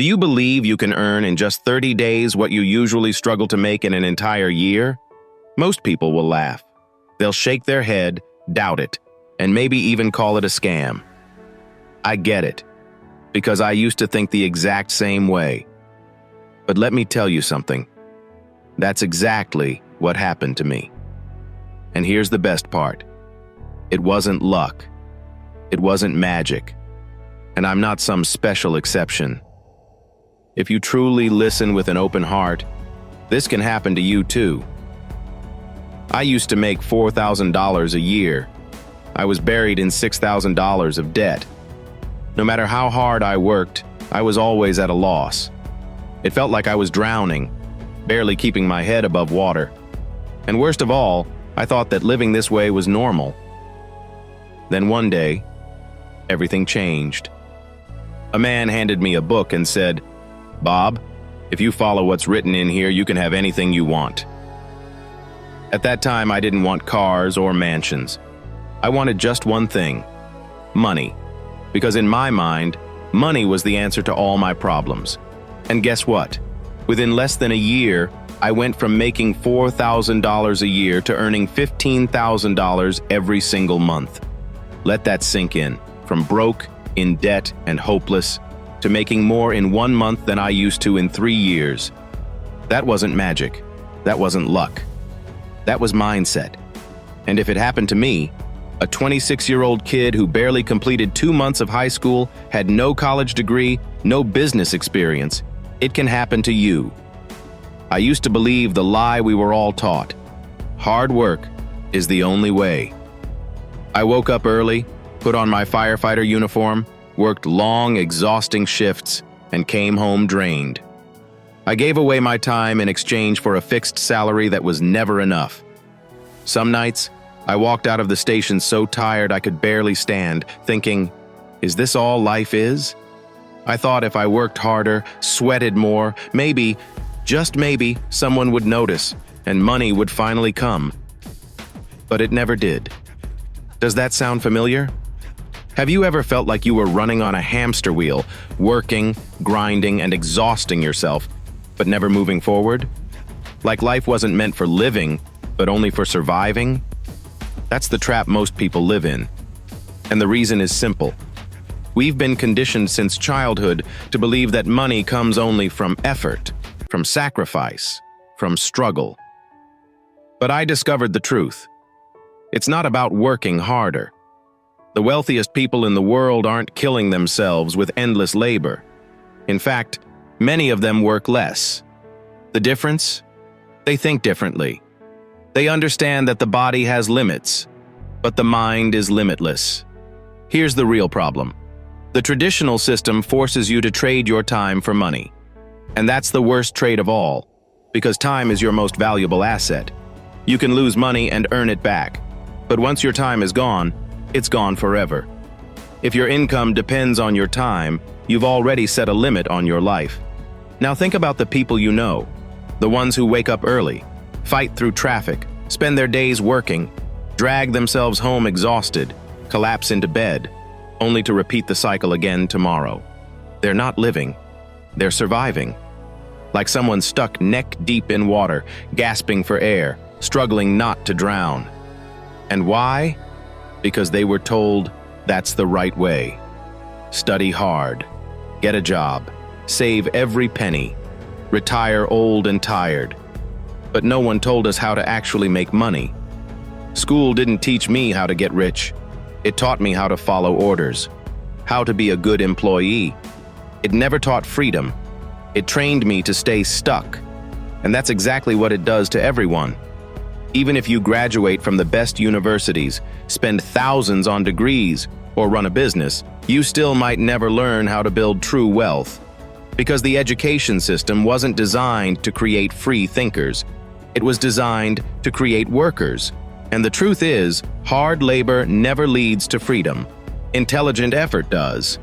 Do you believe you can earn in just 30 days what you usually struggle to make in an entire year? Most people will laugh. They'll shake their head, doubt it, and maybe even call it a scam. I get it, because I used to think the exact same way. But let me tell you something. That's exactly what happened to me. And here's the best part. It wasn't luck. It wasn't magic. And I'm not some special exception. If you truly listen with an open heart, this can happen to you too. I used to make $4,000 a year. I was buried in $6,000 of debt. No matter how hard I worked, I was always at a loss. It felt like I was drowning, barely keeping my head above water. And worst of all, I thought that living this way was normal. Then one day, everything changed. A man handed me a book and said, "Bob, if you follow what's written in here, you can have anything you want." At that time, I didn't want cars or mansions. I wanted just one thing: money. Because in my mind, money was the answer to all my problems. And guess what? Within less than a year, I went from making $4,000 a year to earning $15,000 every single month. Let that sink in. From broke, in debt, and hopeless, to making more in 1 month than I used to in 3 years. That wasn't magic. That wasn't luck. That was mindset. And if it happened to me, a 26-year-old kid who barely completed 2 months of high school, had no college degree, no business experience, it can happen to you. I used to believe the lie we were all taught: hard work is the only way. I woke up early, put on my firefighter uniform, worked long, exhausting shifts, and came home drained. I gave away my time in exchange for a fixed salary that was never enough. Some nights, I walked out of the station so tired I could barely stand, thinking, is this all life is? I thought if I worked harder, sweated more, maybe, just maybe, someone would notice, and money would finally come. But it never did. Does that sound familiar? Have you ever felt like you were running on a hamster wheel, working, grinding, and exhausting yourself, but never moving forward? Like life wasn't meant for living, but only for surviving? That's the trap most people live in. And the reason is simple. We've been conditioned since childhood to believe that money comes only from effort, from sacrifice, from struggle. But I discovered the truth. It's not about working harder. The wealthiest people in the world aren't killing themselves with endless labor. In fact, many of them work less. The difference? They think differently. They understand that the body has limits, but the mind is limitless. Here's the real problem. The traditional system forces you to trade your time for money. And that's the worst trade of all, because time is your most valuable asset. You can lose money and earn it back, but once your time is gone, it's gone forever. If your income depends on your time, you've already set a limit on your life. Now think about the people you know, the ones who wake up early, fight through traffic, spend their days working, drag themselves home exhausted, collapse into bed, only to repeat the cycle again tomorrow. They're not living, they're surviving. Like someone stuck neck deep in water, gasping for air, struggling not to drown. And why? Because they were told that's the right way. Study hard, get a job, save every penny, retire old and tired. But no one told us how to actually make money. School didn't teach me how to get rich. It taught me how to follow orders, how to be a good employee. It never taught freedom. It trained me to stay stuck. And that's exactly what it does to everyone. Even if you graduate from the best universities, spend thousands on degrees, or run a business, you still might never learn how to build true wealth. Because the education system wasn't designed to create free thinkers. It was designed to create workers. And the truth is, hard labor never leads to freedom. Intelligent effort does.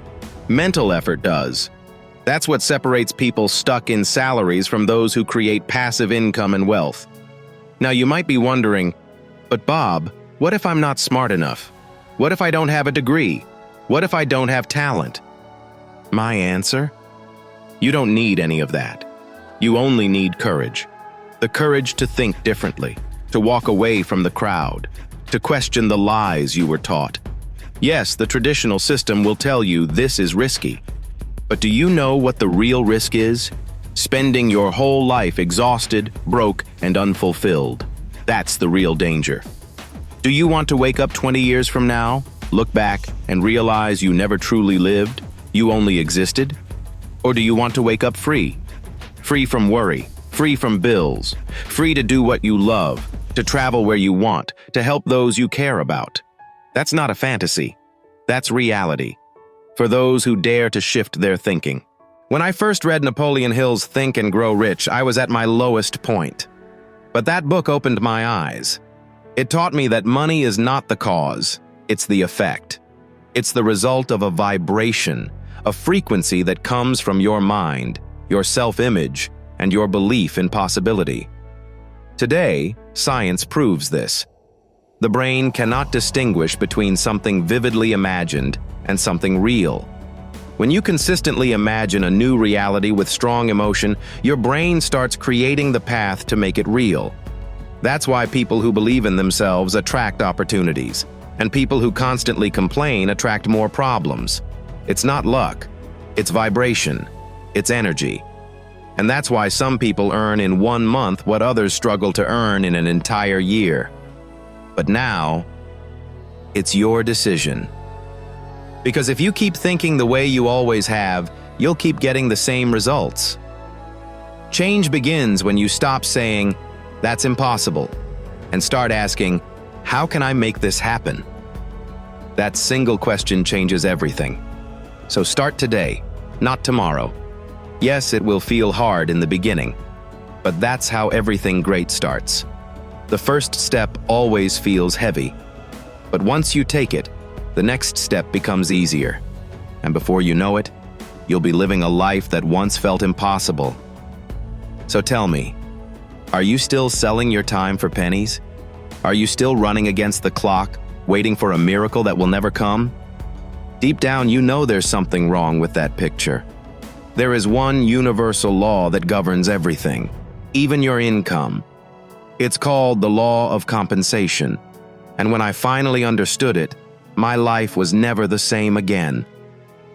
Mental effort does. That's what separates people stuck in salaries from those who create passive income and wealth. Now you might be wondering, but Bob, what if I'm not smart enough? What if I don't have a degree? What if I don't have talent? My answer? You don't need any of that. You only need courage. The courage to think differently, to walk away from the crowd, to question the lies you were taught. Yes, the traditional system will tell you this is risky. But do you know what the real risk is? Spending your whole life exhausted, broke, and unfulfilled. That's the real danger. Do you want to wake up 20 years from now, look back, and realize you never truly lived, you only existed? Or do you want to wake up free? Free from worry, free from bills, free to do what you love, to travel where you want, to help those you care about. That's not a fantasy. That's reality. For those who dare to shift their thinking. When I first read Napoleon Hill's Think and Grow Rich, I was at my lowest point. But that book opened my eyes. It taught me that money is not the cause, it's the effect. It's the result of a vibration, a frequency that comes from your mind, your self-image, and your belief in possibility. Today, science proves this. The brain cannot distinguish between something vividly imagined and something real. When you consistently imagine a new reality with strong emotion, your brain starts creating the path to make it real. That's why people who believe in themselves attract opportunities, and people who constantly complain attract more problems. It's not luck, it's vibration, it's energy. And that's why some people earn in 1 month what others struggle to earn in an entire year. But now, it's your decision. Because if you keep thinking the way you always have, you'll keep getting the same results. Change begins when you stop saying, "That's impossible," and start asking, "How can I make this happen?" That single question changes everything. So start today, not tomorrow. Yes, it will feel hard in the beginning, but that's how everything great starts. The first step always feels heavy, but once you take it, the next step becomes easier. And before you know it, you'll be living a life that once felt impossible. So tell me, are you still selling your time for pennies? Are you still running against the clock, waiting for a miracle that will never come? Deep down, you know there's something wrong with that picture. There is one universal law that governs everything, even your income. It's called the law of compensation. And when I finally understood it, my life was never the same again.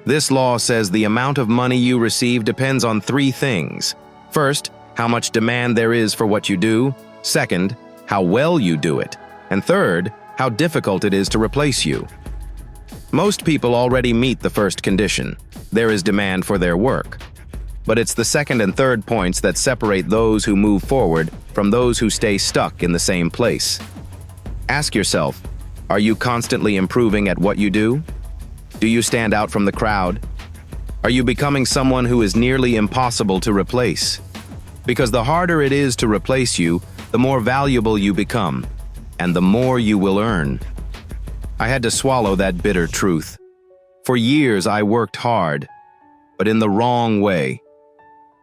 This law says the amount of money you receive depends on 3 things. First, how much demand there is for what you do. Second, how well you do it. And third, how difficult it is to replace you. Most people already meet the first condition. There is demand for their work. But it's the second and third points that separate those who move forward from those who stay stuck in the same place. Ask yourself, are you constantly improving at what you do? Do you stand out from the crowd? Are you becoming someone who is nearly impossible to replace? Because the harder it is to replace you, the more valuable you become, and the more you will earn. I had to swallow that bitter truth. For years, I worked hard, but in the wrong way.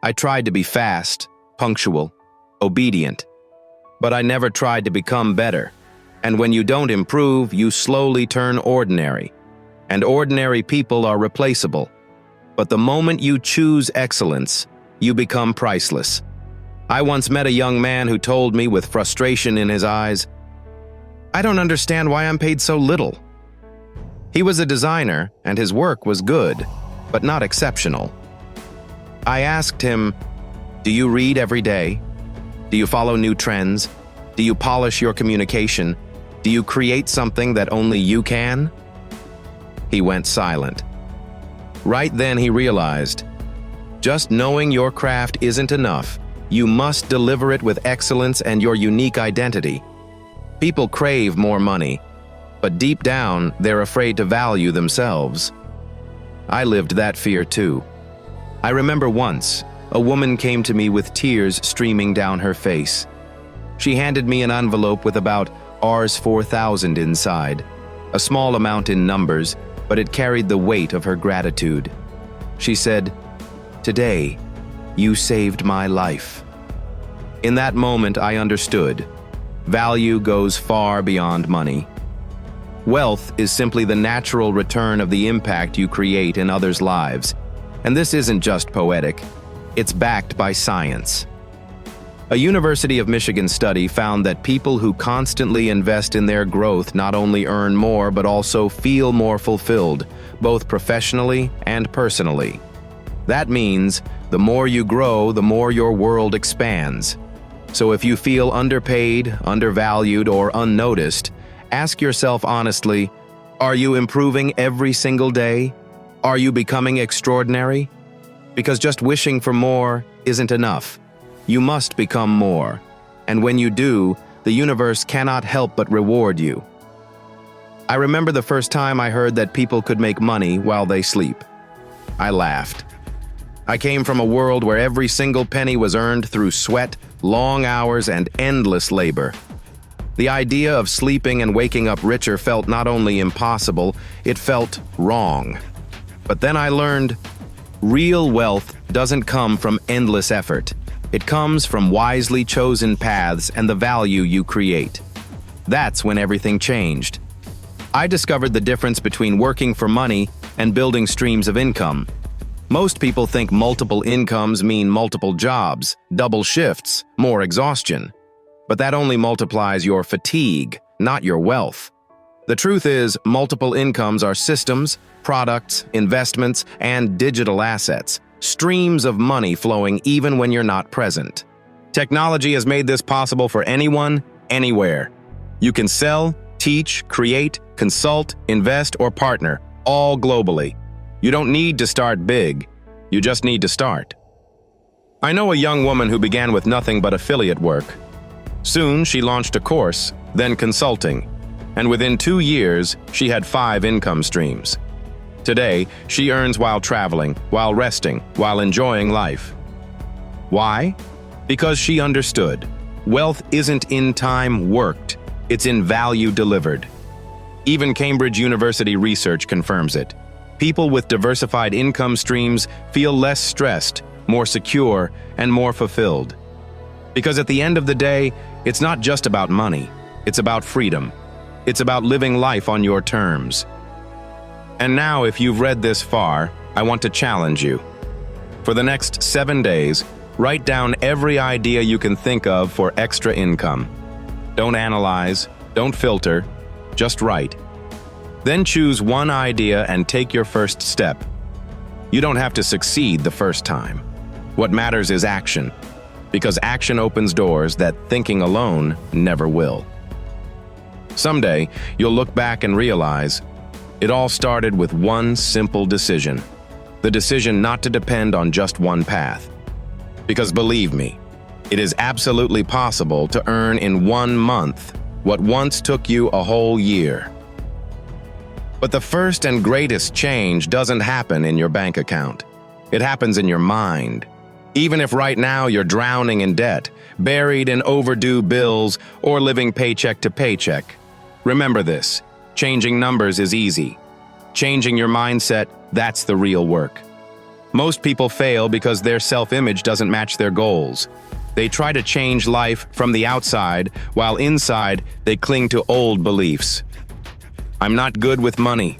I tried to be fast, punctual, obedient, but I never tried to become better. And when you don't improve, you slowly turn ordinary. And ordinary people are replaceable. But the moment you choose excellence, you become priceless. I once met a young man who told me with frustration in his eyes, "I don't understand why I'm paid so little." He was a designer, and his work was good, but not exceptional. I asked him, "Do you read every day? Do you follow new trends? Do you polish your communication? Do you create something that only you can?" He went silent. Right then he realized, just knowing your craft isn't enough. You must deliver it with excellence and your unique identity. People crave more money, but deep down, they're afraid to value themselves. I lived that fear too. I remember once, a woman came to me with tears streaming down her face. She handed me an envelope with about Rs 4,000 inside, a small amount in numbers, but it carried the weight of her gratitude. She said, "Today, you saved my life." In that moment, I understood. Value goes far beyond money. Wealth is simply the natural return of the impact you create in others' lives. And this isn't just poetic, it's backed by science. A University of Michigan study found that people who constantly invest in their growth not only earn more but also feel more fulfilled, both professionally and personally. That means the more you grow, the more your world expands. So if you feel underpaid, undervalued, or unnoticed, ask yourself honestly, are you improving every single day? Are you becoming extraordinary? Because just wishing for more isn't enough. You must become more. And when you do, the universe cannot help but reward you. I remember the first time I heard that people could make money while they sleep. I laughed. I came from a world where every single penny was earned through sweat, long hours, and endless labor. The idea of sleeping and waking up richer felt not only impossible, it felt wrong. But then I learned, real wealth doesn't come from endless effort. It comes from wisely chosen paths and the value you create. That's when everything changed. I discovered the difference between working for money and building streams of income. Most people think multiple incomes mean multiple jobs, double shifts, more exhaustion. But that only multiplies your fatigue, not your wealth. The truth is, multiple incomes are systems, products, investments, and digital assets, streams of money flowing even when you're not present. Technology has made this possible for anyone, anywhere. You can sell, teach, create, consult, invest, or partner, all globally. You don't need to start big. You just need to start. I know a young woman who began with nothing but affiliate work. Soon, she launched a course, then consulting, and within 2 years, she had 5 income streams. Today, she earns while traveling, while resting, while enjoying life. Why? Because she understood. Wealth isn't in time worked, it's in value delivered. Even Cambridge University research confirms it. People with diversified income streams feel less stressed, more secure, and more fulfilled. Because at the end of the day, it's not just about money, it's about freedom. It's about living life on your terms. And now, if you've read this far, I want to challenge you. For the next 7 days, write down every idea you can think of for extra income. Don't analyze, don't filter, just write. Then choose one idea and take your first step. You don't have to succeed the first time. What matters is action, because action opens doors that thinking alone never will. Someday, you'll look back and realize, it all started with one simple decision. The decision not to depend on just one path. Because believe me, it is absolutely possible to earn in 1 month what once took you a whole year. But the first and greatest change doesn't happen in your bank account. It happens in your mind. Even if right now you're drowning in debt, buried in overdue bills, or living paycheck to paycheck. Remember this. Changing numbers is easy. Changing your mindset, that's the real work. Most people fail because their self-image doesn't match their goals. They try to change life from the outside, while inside they cling to old beliefs. I'm not good with money.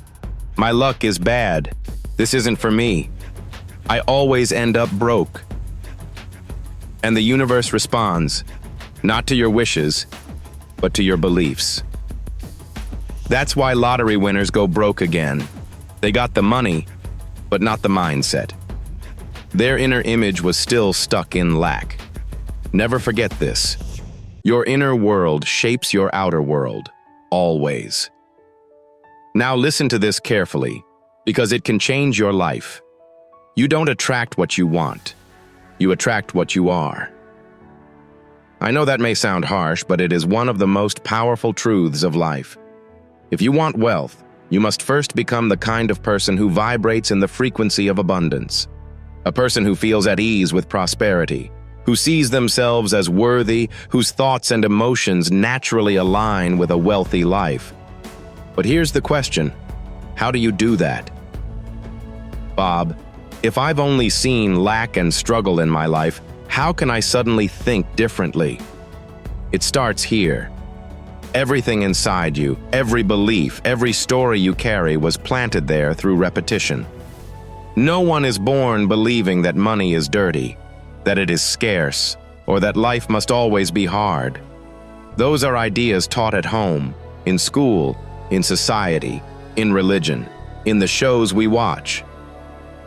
My luck is bad. This isn't for me. I always end up broke. And the universe responds, not to your wishes, but to your beliefs. That's why lottery winners go broke again. They got the money, but not the mindset. Their inner image was still stuck in lack. Never forget this. Your inner world shapes your outer world, always. Now listen to this carefully, because it can change your life. You don't attract what you want. You attract what you are. I know that may sound harsh, but it is one of the most powerful truths of life. If you want wealth, you must first become the kind of person who vibrates in the frequency of abundance. A person who feels at ease with prosperity, who sees themselves as worthy, whose thoughts and emotions naturally align with a wealthy life. But here's the question, how do you do that? Bob, if I've only seen lack and struggle in my life, how can I suddenly think differently? It starts here. Everything inside you, every belief, every story you carry was planted there through repetition. No one is born believing that money is dirty, that it is scarce, or that life must always be hard. Those are ideas taught at home, in school, in society, in religion, in the shows we watch.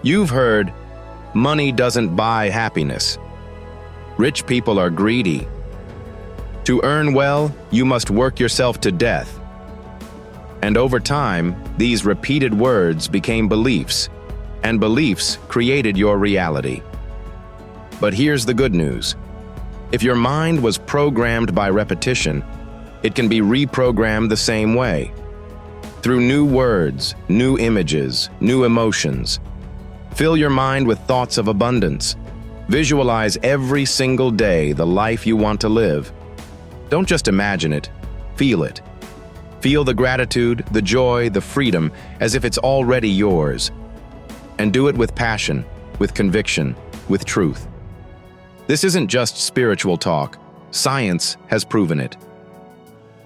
You've heard, money doesn't buy happiness. Rich people are greedy. To earn well, you must work yourself to death. And over time, these repeated words became beliefs, and beliefs created your reality. But here's the good news. If your mind was programmed by repetition, it can be reprogrammed the same way. Through new words, new images, new emotions. Fill your mind with thoughts of abundance. Visualize every single day the life you want to live. Don't just imagine it, feel it. Feel the gratitude, the joy, the freedom, as if it's already yours. And do it with passion, with conviction, with truth. This isn't just spiritual talk. Science has proven it.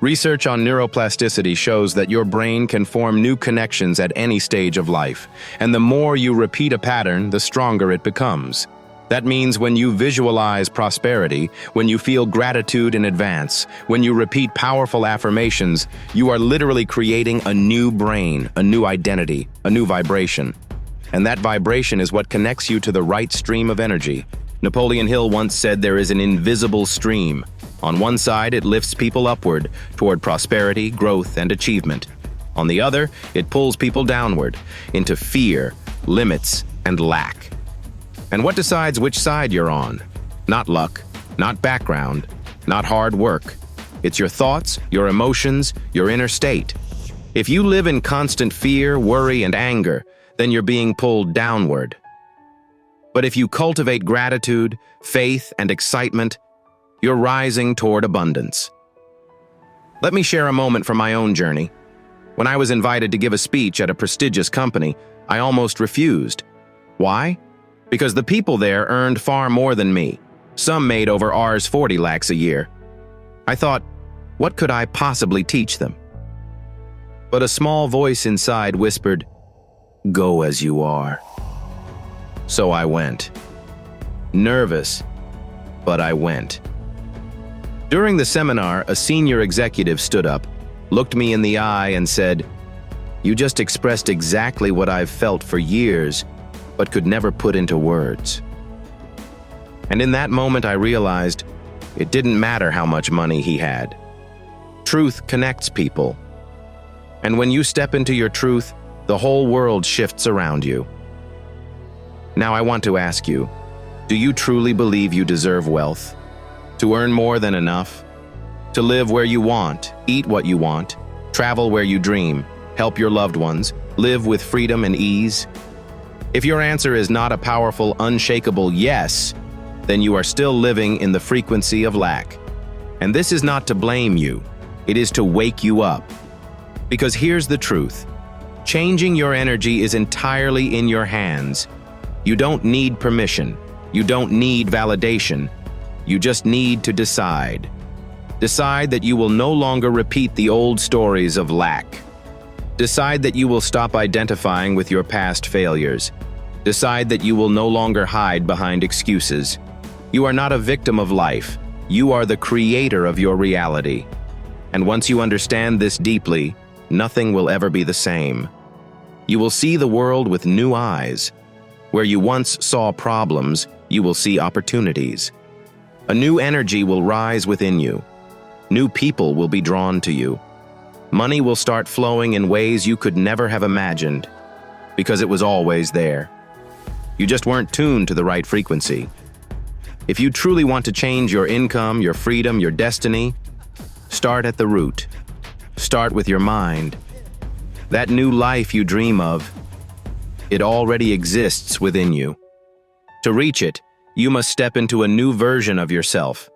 Research on neuroplasticity shows that your brain can form new connections at any stage of life, and the more you repeat a pattern, the stronger it becomes. That means when you visualize prosperity, when you feel gratitude in advance, when you repeat powerful affirmations, you are literally creating a new brain, a new identity, a new vibration. And that vibration is what connects you to the right stream of energy. Napoleon Hill once said there is an invisible stream. On one side, it lifts people upward, toward prosperity, growth, and achievement. On the other, it pulls people downward, into fear, limits, and lack. And what decides which side you're on? Not luck, not background, not hard work. It's your thoughts, your emotions, your inner state. If you live in constant fear, worry, and anger, then you're being pulled downward. But if you cultivate gratitude, faith, and excitement, you're rising toward abundance. Let me share a moment from my own journey. When I was invited to give a speech at a prestigious company, I almost refused. Why? Because the people there earned far more than me. Some made over Rs 40 lakhs a year. I thought, what could I possibly teach them? But a small voice inside whispered, "Go as you are." So I went. Nervous, but I went. During the seminar, a senior executive stood up, looked me in the eye, and said, "You just expressed exactly what I've felt for years, but could never put into words." And in that moment, I realized it didn't matter how much money he had. Truth connects people. And when you step into your truth, the whole world shifts around you. Now I want to ask you, do you truly believe you deserve wealth? To earn more than enough? To live where you want, eat what you want, travel where you dream, help your loved ones, live with freedom and ease? If your answer is not a powerful, unshakable yes, then you are still living in the frequency of lack. And this is not to blame you, it is to wake you up. Because here's the truth. Changing your energy is entirely in your hands. You don't need permission. You don't need validation. You just need to decide. Decide that you will no longer repeat the old stories of lack. Decide that you will stop identifying with your past failures. Decide that you will no longer hide behind excuses. You are not a victim of life. You are the creator of your reality. And once you understand this deeply, nothing will ever be the same. You will see the world with new eyes. Where you once saw problems, you will see opportunities. A new energy will rise within you. New people will be drawn to you. Money will start flowing in ways you could never have imagined, because it was always there. You just weren't tuned to the right frequency. If you truly want to change your income, your freedom, your destiny, start at the root. Start with your mind. That new life you dream of, it already exists within you. To reach it, you must step into a new version of yourself,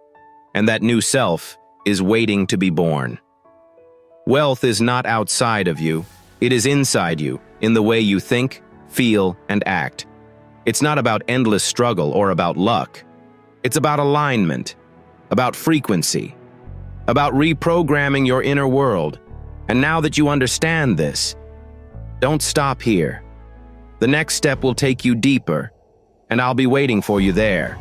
and that new self is waiting to be born. Wealth is not outside of you, it is inside you, in the way you think, feel, and act. It's not about endless struggle or about luck. It's about alignment, about frequency, about reprogramming your inner world. And now that you understand this, don't stop here. The next step will take you deeper, and I'll be waiting for you there.